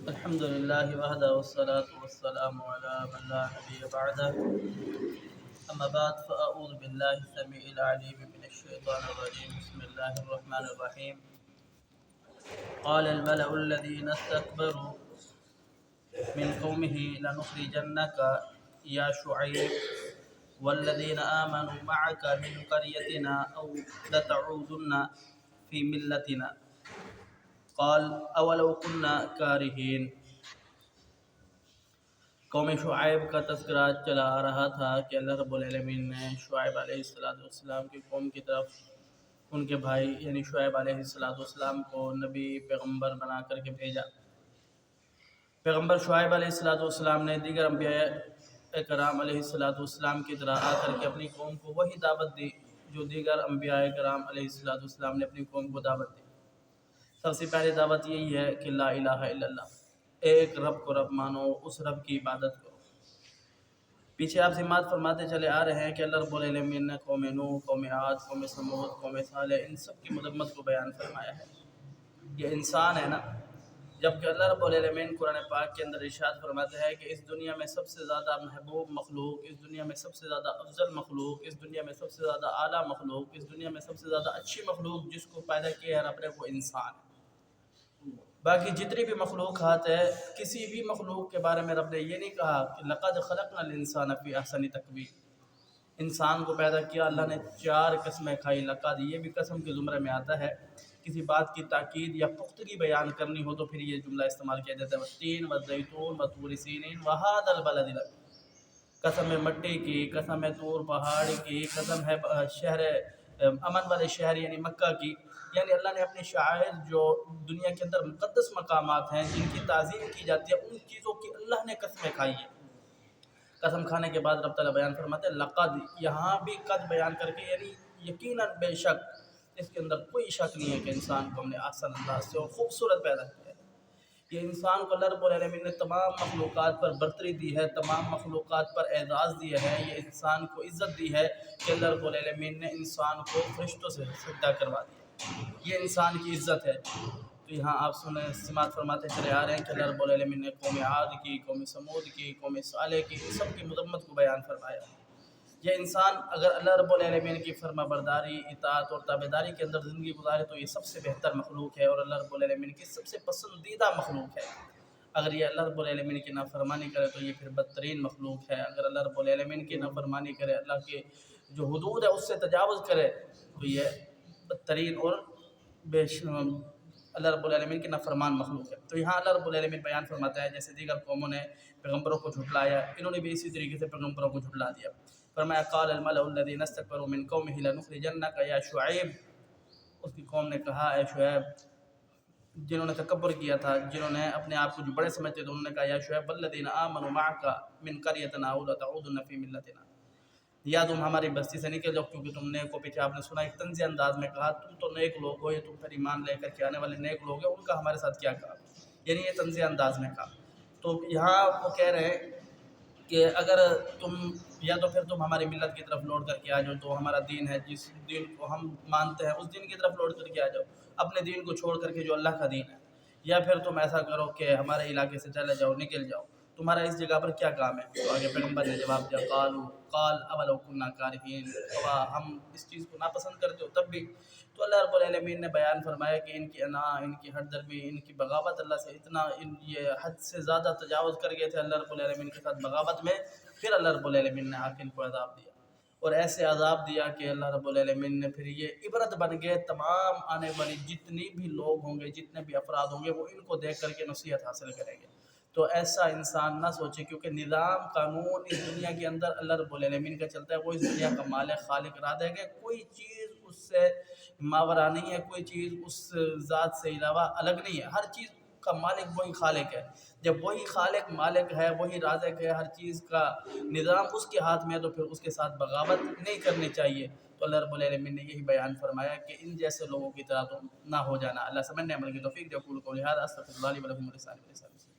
الحمد لله وحده والصلاة والسلام على من لا نبي بعده. أما بعد فأعوذ بالله السميع العليم من الشيطان الرجيم. بسم الله الرحمن الرحيم. قال الملأ الذين استكبروا من قومه لنخرجنك يا شعيب والذين آمنوا معك من قريتنا أو لتعودن في ملتنا قال أولو كنا كارهين. قوم شعیب کا تذکرہ چلا آ رہا تھا کہ اللہ رب العالمین نے شعیب علیہ السلام کی قوم کی طرف ان کے بھائی یعنی شعیب علیہ السلام کو نبی پیغمبر بنا کر کے بھیجا۔ پیغمبر شعیب علیہ السلام نے دیگر انبیاء کرام علیہ السلام کی طرح آ کر کے اپنی قوم کو وہی دعوت دی جو دیگر انبیاء کرام علیہ السلام نے اپنی قوم کو دعوت دی۔ سب سے پہلی دعوت یہی ہے کہ لا الہ الا اللہ، ایک رب کو رب مانو، اس رب کی عبادت کرو۔ پیچھے آپ سماعت فرماتے چلے آ رہے ہیں کہ اللہ رب العالمین نے قوم نوح، قوم عاد، قوم ثمود، قوم صالح ان سب کی مذمت کو بیان فرمایا ہے۔ یہ انسان ہے نا، جبکہ اللہ رب العالمین قرآن پاک کے اندر ارشاد فرماتے ہیں کہ اس دنیا میں سب سے زیادہ محبوب مخلوق، اس دنیا میں سب سے زیادہ افضل مخلوق، اس دنیا میں سب سے زیادہ اعلیٰ مخلوق، اس دنیا میں سب سے زیادہ اچھی مخلوق جس کو پیدا کیا ہے رب نے، وہ انسان ہے۔ باقی جتنی بھی مخلوقات ہے، کسی بھی مخلوق کے بارے میں رب نے یہ نہیں کہا کہ لقد خلقنا الانسان فی احسن تقویم۔ انسان کو پیدا کیا اللہ نے، چار قسمیں کھائی۔ لقد یہ بھی قسم کے زمرے میں آتا ہے، کسی بات کی تاکید یا پختگی بیان کرنی ہو تو پھر یہ جملہ استعمال کیا جاتا ہے، والتین والزیتون وطور سینین وہذا البلد الامین۔ قسم ہے مٹی کی، قسم ہے طور پہاڑ کی، قسم ہے شہر امن والے شہر یعنی مکہ کی۔ یعنی اللہ نے اپنے شاعر جو دنیا کے اندر مقدس مقامات ہیں جن کی تعظیم کی جاتی ہے، ان چیزوں کی اللہ نے قسمیں کھائی ہیں۔ قسم کھانے کے بعد رب تعالیٰ بیان فرماتے ہیں لقد، یہاں بھی قد بیان کر کے یعنی یقیناً بے شک، اس کے اندر کوئی شک نہیں ہے کہ انسان کو ہم نے احسن انداز سے اور خوبصورت پیدا کیا ہے۔ یہ انسان کو اللہ رب العالمین نے تمام مخلوقات پر برتری دی ہے، تمام مخلوقات پر اعزاز دیا ہے، یہ انسان کو عزت دی ہے کہ اللہ رب العالمین نے انسان کو فرشتوں سے سجدہ کروا دیا۔ یہ انسان کی عزت ہے۔ تو یہاں آپ سماعت فرماتے چلے آ رہے ہیں کہ اللہ رب العالمین نے قوم عاد کی، قوم ثمود کی، قوم صالح کی، سب کی مذمت کو بیان فرمایا۔ یہ انسان اگر اللہ رب العالمین کی فرما برداری، اطاعت اور تابعداری کے اندر زندگی گزارے تو یہ سب سے بہتر مخلوق ہے اور اللہ رب العالمین کی سب سے پسندیدہ مخلوق ہے۔ اگر یہ اللہ رب العالمین کی نافرمانی کرے تو یہ پھر بدترین مخلوق ہے۔ اگر اللہ رب العالمین کی نافرمانی کرے، اللہ کے جو حدود ہے اس سے تجاوز کرے تو یہ بدترین اور اللہ رب العالمین کی نافرمان مخلوق ہے۔ تو یہاں اللہ رب العالمین بیان فرماتا ہے جیسے دیگر قوموں نے پیغمبروں کو جھٹلایا، انہوں نے بھی اسی طریقے سے پیغمبروں کو جھٹلا دیا۔ فرمایا قال الملأ الذین استکبروا من قومہ لنخرجنک یا شعیب، اس کی قوم نے کہا اے شعیب، جنہوں نے تکبر کیا تھا، جنہوں نے اپنے آپ کو جو بڑے سمجھتے تھے، انہوں نے کہا یا شعیب والذین آمنوا معک من قریتنا او لتعودن فی ملتنا، یا تم ہماری بستی سے نکل جاؤ کیونکہ تم نیک ہو۔ پیچھے آپ نے سنا ایک طنزی انداز میں کہا تم تو نیک لوگ ہو، یہ تم پر ایمان لے کر کے آنے والے نیک لوگ ہیں، ان کا ہمارے ساتھ کیا کہا، یعنی یہ طنزی انداز میں کہا۔ تو یہاں وہ کہہ رہے ہیں کہ اگر تم یا تو پھر تم ہماری ملت کی طرف لوٹ کر کے آ جاؤ، تو ہمارا دین ہے جس دین کو ہم مانتے ہیں اس دین کی طرف لوٹ کر کے آ جاؤ، اپنے دین کو چھوڑ کر کے جو اللہ کا دین ہے، یا پھر تم ایسا کرو کہ ہمارے علاقے سے چلے جاؤ، نکل جاؤ، تمہارا اس جگہ پر کیا کام ہے۔ تو آگے پیغمبر نے جواب دیا قال اولو کنا کارہین، ہم اس چیز کو ناپسند کرتے ہو تب بھی۔ تو اللہ رب العالمین نے بیان فرمایا کہ ان کی انا، ان کی ہٹ درمی، ان کی بغاوت اللہ سے اتنا یہ حد سے زیادہ تجاوز کر گئے تھے اللہ رب العالمین کے ساتھ بغاوت میں، پھر اللہ رب العالمین نے آخر کو عذاب دیا، اور ایسے عذاب دیا کہ اللہ رب العالمین نے پھر یہ عبرت بن گئے تمام آنے والی جتنی بھی لوگ ہوں گے، جتنے بھی افراد ہوں گے، وہ ان کو دیکھ کر کے نصیحت حاصل کریں گے۔ تو ایسا انسان نہ سوچے، کیونکہ نظام قانون اس دنیا کے اندر اللہ رب العالمین کا چلتا ہے، وہ اس دنیا کا مالک خالق ارادہ ہے کہ کوئی چیز اس سے ماورا نہیں ہے، کوئی چیز اس ذات سے علاوہ الگ نہیں ہے، ہر چیز کا مالک وہی خالق ہے۔ جب وہی خالق مالک ہے، وہی رازق ہے، ہر چیز کا نظام اس کے ہاتھ میں ہے، تو پھر اس کے ساتھ بغاوت نہیں کرنی چاہیے۔ تو اللہ رب العالمین نے یہی بیان فرمایا کہ ان جیسے لوگوں کی طرح تو نہ ہو جانا۔ اللہ سمجھنے عمل کی توفیق دے۔ اقول قولی ھذا استغفر اللہ لی ولکم ولسائر المسلمین۔